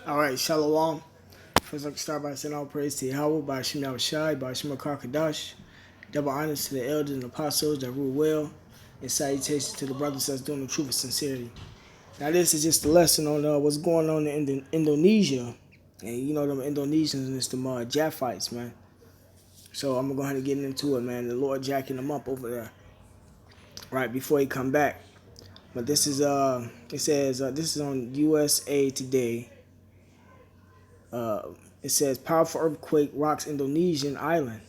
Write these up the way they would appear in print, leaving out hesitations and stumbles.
All right, Shalom. First, I'd like to start by saying all praise to Yahweh, by Hashem Yahushai, by Hashem Kadash. Double honors to the elders and apostles that rule well, and salutations to the brothers that's doing the truth with sincerity. Now, this is just a lesson on what's going on in Indonesia. And you know, them Indonesians and it's them Japhites, man. So I'm going to go ahead and get into it, man. The Lord jacking them up over there, right, before he come back. But this is, it says, this is on USA Today. It says, powerful earthquake rocks Indonesian island.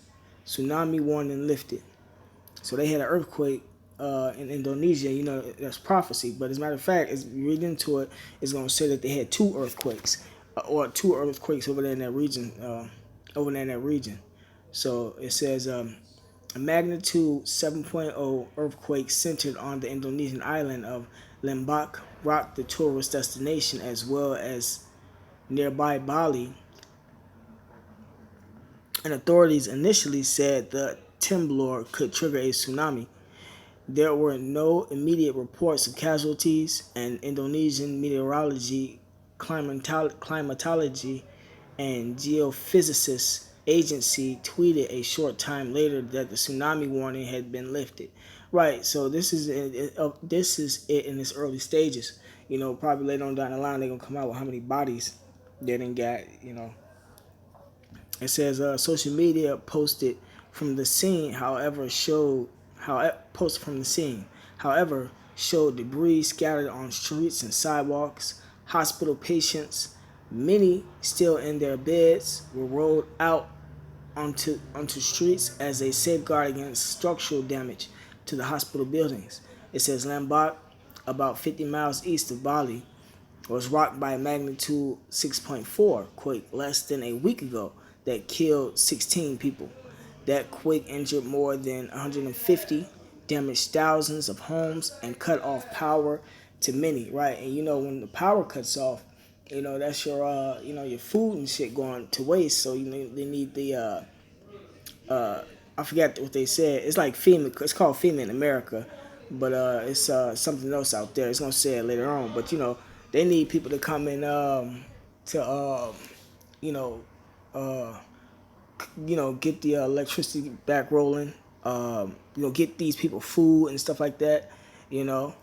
Tsunami warning lifted. So they had an earthquake in Indonesia. You know, that's prophecy. But as a matter of fact, as you read into it, it's going to say that they had two earthquakes. Or two earthquakes over there in that region. So it says, a magnitude 7.0 earthquake centered on the Indonesian island of Lombok rocked the tourist destination as well as nearby Bali, and authorities initially said the tremor could trigger a tsunami. There were no immediate reports of casualties, and Indonesian meteorology, climatology, and geophysicists agency tweeted a short time later that the tsunami warning had been lifted. Right, so this is it in its early stages. You know, probably later on down the line they're gonna come out with how many bodies they didn't get. You know, it says social media posted from the scene, however, showed debris scattered on streets and sidewalks. Hospital patients, many still in their beds, were rolled out onto streets as a safeguard against structural damage to the hospital buildings. It says Lombok, about 50 miles east of Bali, was rocked by a magnitude 6.4 quake less than a week ago that killed 16 people. That quake injured more than 150, damaged thousands of homes, and cut off power to many, right? And you know, when the power cuts off, you know, that's your, your food and shit going to waste. So, you know, they need the, I forgot what they said. It's like FEMA. It's called FEMA in America, but it's something else out there. It's gonna say it later on. But you know, they need people to come in to you know uh, get the electricity back rolling. Get these people food and stuff like that. You know,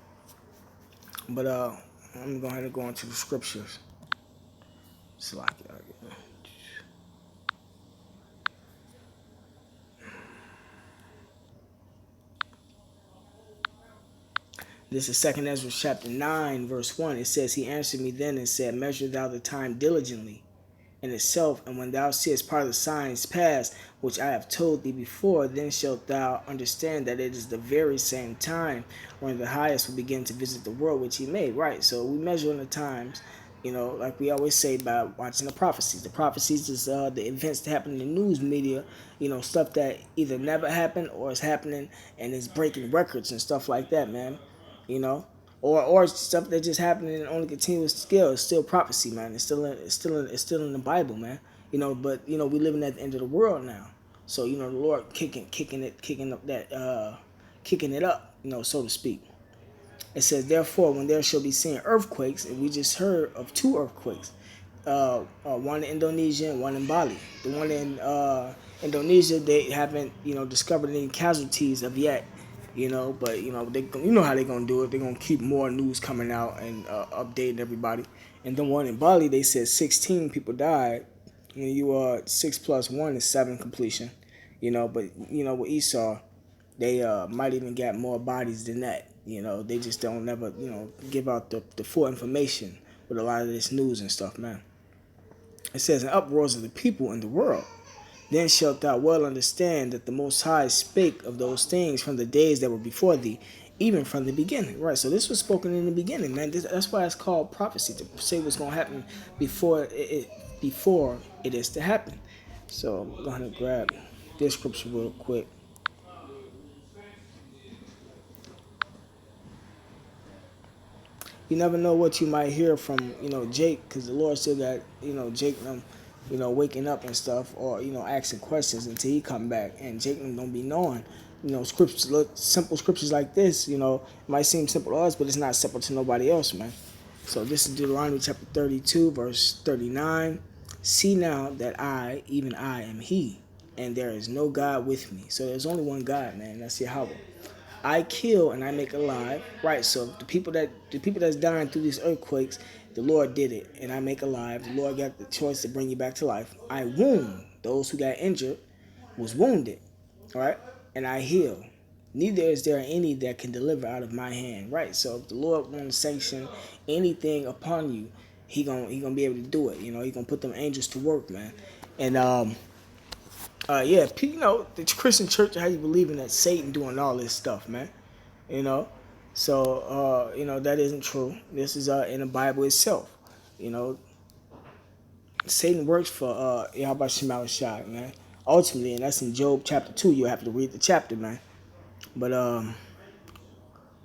but I'm going to go into the scriptures. It's like this is 2 Ezra chapter 9, verse 1. It says, he answered me then and said, measure thou the time diligently in itself, and when thou seest part of the signs pass, which I have told thee before, then shalt thou understand that it is the very same time when the highest will begin to visit the world which he made. Right, so we measure in the times, you know, like we always say, by watching the prophecies. The prophecies is the events that happen in the news media, you know, stuff that either never happened or is happening and is breaking records and stuff like that, man. You know, or stuff that just happening on a continuous scale. It's still prophecy, man. It's still in the Bible, man. You know, but you know, we living at the end of the world now. So you know, the Lord kicking it up, you know, so to speak. It says, therefore, when there shall be seen earthquakes, and we just heard of two earthquakes, one in Indonesia and one in Bali. The one in Indonesia, they haven't, you know, discovered any casualties of yet, you know, but you know you know how they're gonna do it. They're gonna keep more news coming out and updating everybody. And the one in Bali, they said 16 people died. When you 6 plus 1 is 7 completion, you know. But you know with Esau, they might even get more bodies than that. You know, they just don't never, you know, give out the full information with a lot of this news and stuff, man. It says, in uproars of the people in the world, then shalt thou well understand that the Most High spake of those things from the days that were before thee, even from the beginning. Right, so this was spoken in the beginning, man. That's why it's called prophecy, to say what's going to happen before it is to happen. So I'm going to grab this scripture real quick. You never know what you might hear from, you know, Jake, because the Lord still got, you know, Jake and them, you know, waking up and stuff, or, you know, asking questions until he come back. And Jake and them don't be knowing, you know, simple scriptures like this, you know, it might seem simple to us, but it's not simple to nobody else, man. So this is Deuteronomy chapter 32, verse 39. See now that I, even I, am He, and there is no God with me. So there's only one God, man. That's Yahweh. I kill and I make alive. Right. So the people that's dying through these earthquakes, the Lord did it, and I make alive. The Lord got the choice to bring you back to life. I wound those who got injured, was wounded. All right, and I heal. Neither is there any that can deliver out of my hand. Right. So if the Lord want to sanction anything upon you, he gonna be able to do it. He gonna put them angels to work, man. And yeah, the Christian church, how you believe in that Satan doing all this stuff, man. You know, so that isn't true. This is in the Bible itself. You know, Satan works for Yahweh Shema Shai, man. Ultimately, and that's in Job chapter 2. You'll have to read the chapter, man. But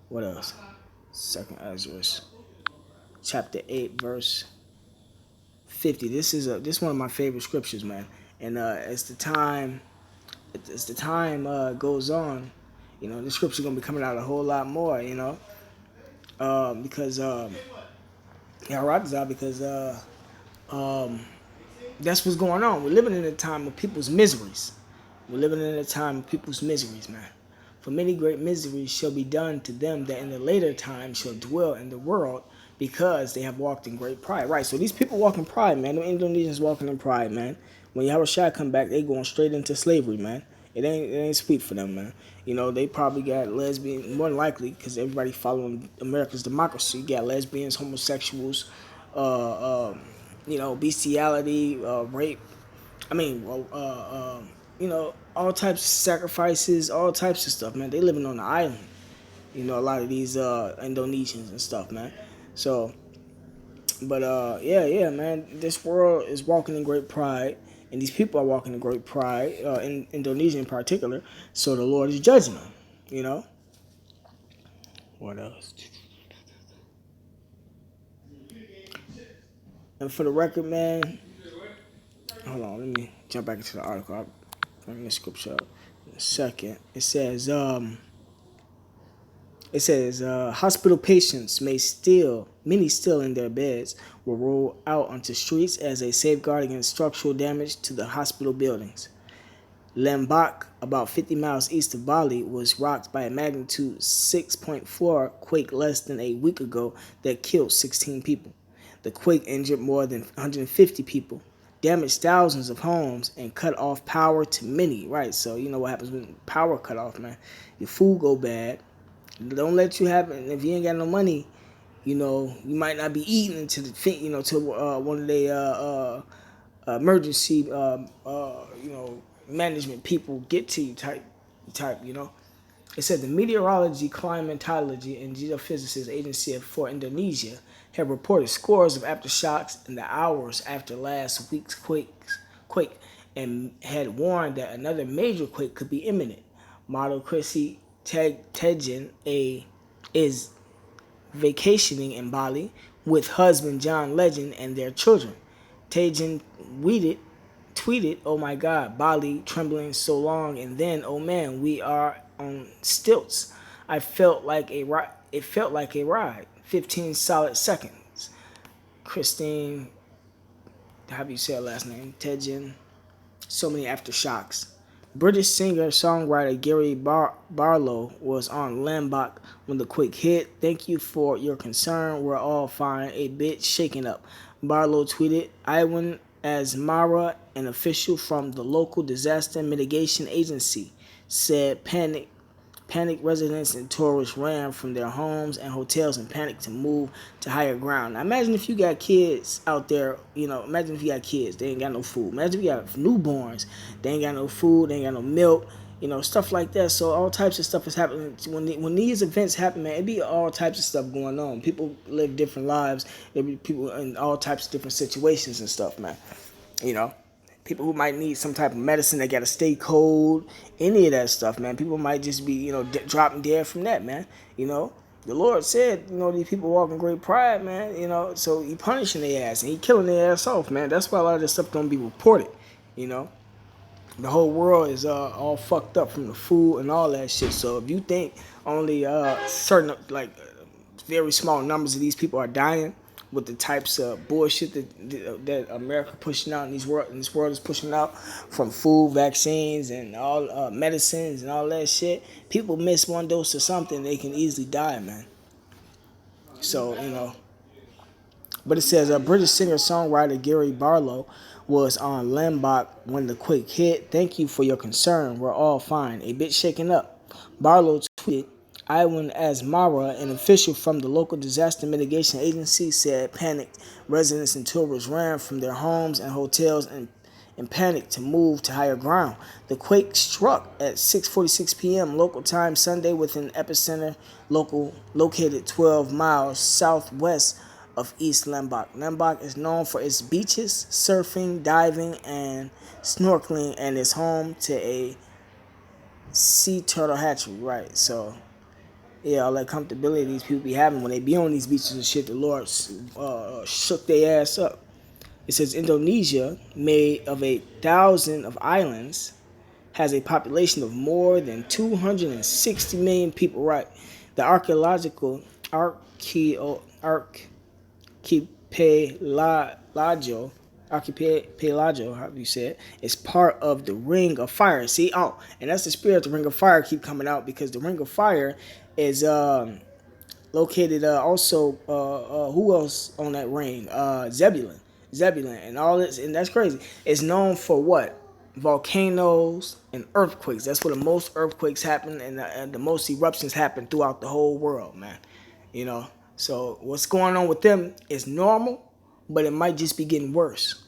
what else? Second Ezra, chapter 8, verse 50. This is one of my favorite scriptures, man. And as the time goes on, the scripture gonna be coming out a whole lot more, because yeah, right, because that's what's going on. We're living in a time of people's miseries. We're living in a time of people's miseries, man. For many great miseries shall be done to them that in the later time shall dwell in the world, because they have walked in great pride. Right, so these people walk in pride, man. The Indonesians walking in pride, man. When Yahweh Shai come back, they going straight into slavery, man. It ain't sweet for them, man. They probably got lesbians, more than likely, because everybody following America's democracy. You got lesbians, homosexuals, bestiality, rape. I mean, all types of sacrifices, all types of stuff, man. They living on the island. A lot of these Indonesians and stuff, man. So, but yeah, man. This world is walking in great pride, and these people are walking in great pride, in Indonesia in particular. So the Lord is judging them. What else? And for the record, man, hold on, let me jump back into the article. I'll bring the scripture up in a second. It says hospital patients many still in their beds, will roll out onto streets as a safeguard against structural damage to the hospital buildings. Lombok, about 50 miles east of Bali, was rocked by a magnitude 6.4 quake less than a week ago that killed 16 people. The quake injured more than 150 people, damaged thousands of homes, and cut off power to many. Right, so you know what happens when power cut off, man. Your food go bad. Don't let you have it. And if you ain't got no money, you might not be eating until till one of the emergency management people get to you type. It said the Meteorology, Climatology, and Geophysics Agency for Indonesia have reported scores of aftershocks in the hours after last week's quake, and had warned that another major quake could be imminent. Model Chrissy Tejan is vacationing in Bali with husband John Legend and their children. Tejan tweeted, "Oh my God, Bali trembling so long, and then, oh man, we are on stilts. It felt like a ride. 15 solid seconds." Christine, how do you say her last name? Tejan. So many aftershocks. British singer-songwriter Gary Barlow was on Lombok when the quake hit. "Thank you for your concern. We're all fine. A bit shaken up." Barlow tweeted. Iwan Asmara, an official from the local disaster mitigation agency, said panicked residents and tourists ran from their homes and hotels in panic to move to higher ground. Now imagine if you got kids out there, imagine if you got kids, they ain't got no food. Imagine if you got newborns, they ain't got no food, they ain't got no milk, stuff like that. So all types of stuff is happening. When these events happen, man, it be all types of stuff going on. People live different lives. There be people in all types of different situations and stuff, man. People who might need some type of medicine, they gotta stay cold, any of that stuff, man. People might just be, dropping dead from that, man. The Lord said, these people walk in great pride, man, so he punishing their ass and he killing their ass off, man. That's why a lot of this stuff don't be reported, The whole world is all fucked up from the food and all that shit. So if you think only certain, very small numbers of these people are dying, with the types of bullshit that America pushing out, and this world is pushing out, from food, vaccines, and all medicines and all that shit. People miss one dose of something, they can easily die, man. So but it says a British singer-songwriter Gary Barlow was on Lombok when the quake hit. Thank you for your concern. We're all fine. A bit shaken up. Barlow tweeted, Iwan Asmara, an official from the local disaster mitigation agency, said panicked residents and tourists ran from their homes and hotels and panicked to move to higher ground. The quake struck at 6:46 p.m. local time Sunday with an epicenter located 12 miles southwest of East Lombok. Lombok is known for its beaches, surfing, diving, and snorkeling, and is home to a sea turtle hatchery. Right, so yeah, all that comfortability these people be having when they be on these beaches and shit, the Lord shook their ass up. It says Indonesia, made of 1,000 of islands, has a population of more than 260 million people. Right, the archipelago, how do you say it, is part of the Ring of Fire. See, and that's the spirit. The Ring of Fire keep coming out because the Ring of Fire is located also. Who else on that ring? Zebulon, and all this, and that's crazy. It's known for what? Volcanoes and earthquakes. That's where the most earthquakes happen, and the most eruptions happen throughout the whole world, man. So what's going on with them is normal, but it might just be getting worse.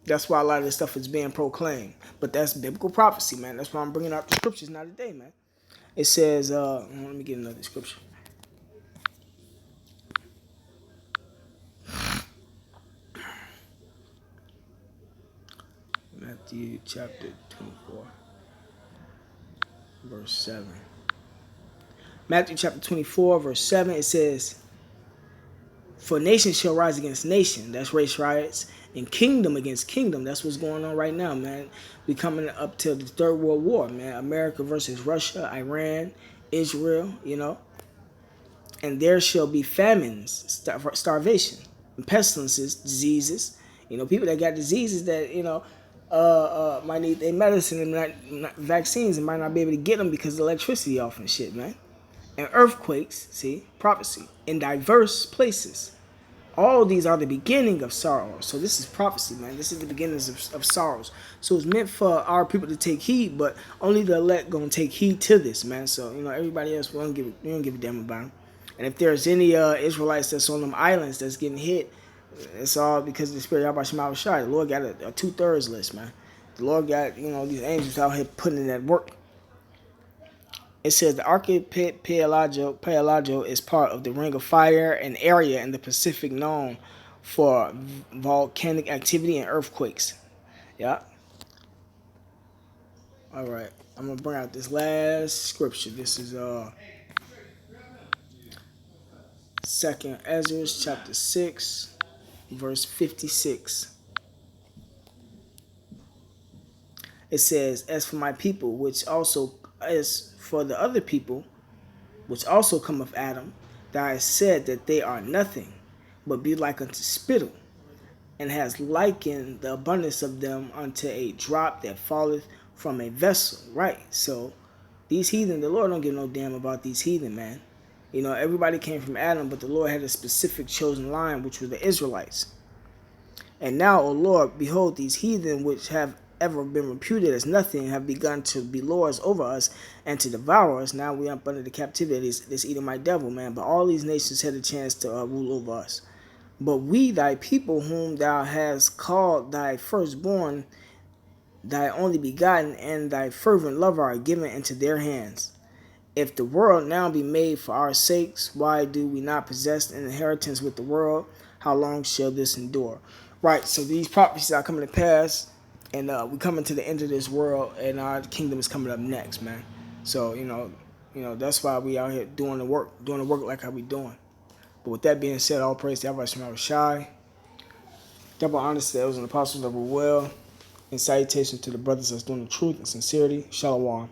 That's why a lot of this stuff is being proclaimed. But that's biblical prophecy, man. That's why I'm bringing out the scriptures now today, man. It says, let me get another scripture. Matthew chapter 24, verse 7. Matthew chapter 24, verse 7, it says, for nation shall rise against nation, that's race riots, and kingdom against kingdom. That's what's going on right now, man. We coming up to the Third World War, man. America versus Russia, Iran, Israel, and there shall be famines, starvation, and pestilences, diseases. People that got diseases that might need their medicine and not vaccines, and might not be able to get them because of the electricity off and shit, man. And earthquakes, see, prophecy, in diverse places. All these are the beginning of sorrow. So this is prophecy, man. This is the beginnings of sorrows. So it's meant for our people to take heed, but only the elect gonna take heed to this, man. So everybody else we don't give a damn about them. And if there's any Israelites that's on them islands that's getting hit, it's all because of the spirit of Yahweh Shema Shai. The Lord got a 2/3 list, man. The Lord got these angels out here putting in that work. It says the archipelago is part of the Ring of Fire, an area in the Pacific known for volcanic activity and earthquakes. Yeah. All right. I'm going to bring out this last scripture. This is 2nd Ezra chapter 6, verse 56. It says, as for my people, which also as for the other people, which also come of Adam, thou hast said that they are nothing, but be like unto spittle, and has likened the abundance of them unto a drop that falleth from a vessel. Right. So these heathen, the Lord don't give no damn about these heathen, man. Everybody came from Adam, but the Lord had a specific chosen line, which were the Israelites. And now, O Lord, behold, these heathen which have ever been reputed as nothing have begun to be lords over us and to devour us. Now we are up under the captivity of this Edomite devil, man. But all these nations had a chance to rule over us. But we, thy people, whom thou hast called thy firstborn, thy only begotten, and thy fervent lover, are given into their hands. If the world now be made for our sakes, why do we not possess an inheritance with the world? How long shall this endure? Right, so these prophecies are coming to pass, and we're coming to the end of this world, and our kingdom is coming up next, man. So, that's why we out here doing the work like how we doing. But with that being said, all praise to Yahweh Shema Shai. Double honor to those and apostles that were well, and salutations to the brothers that's doing the truth and sincerity. Shalom.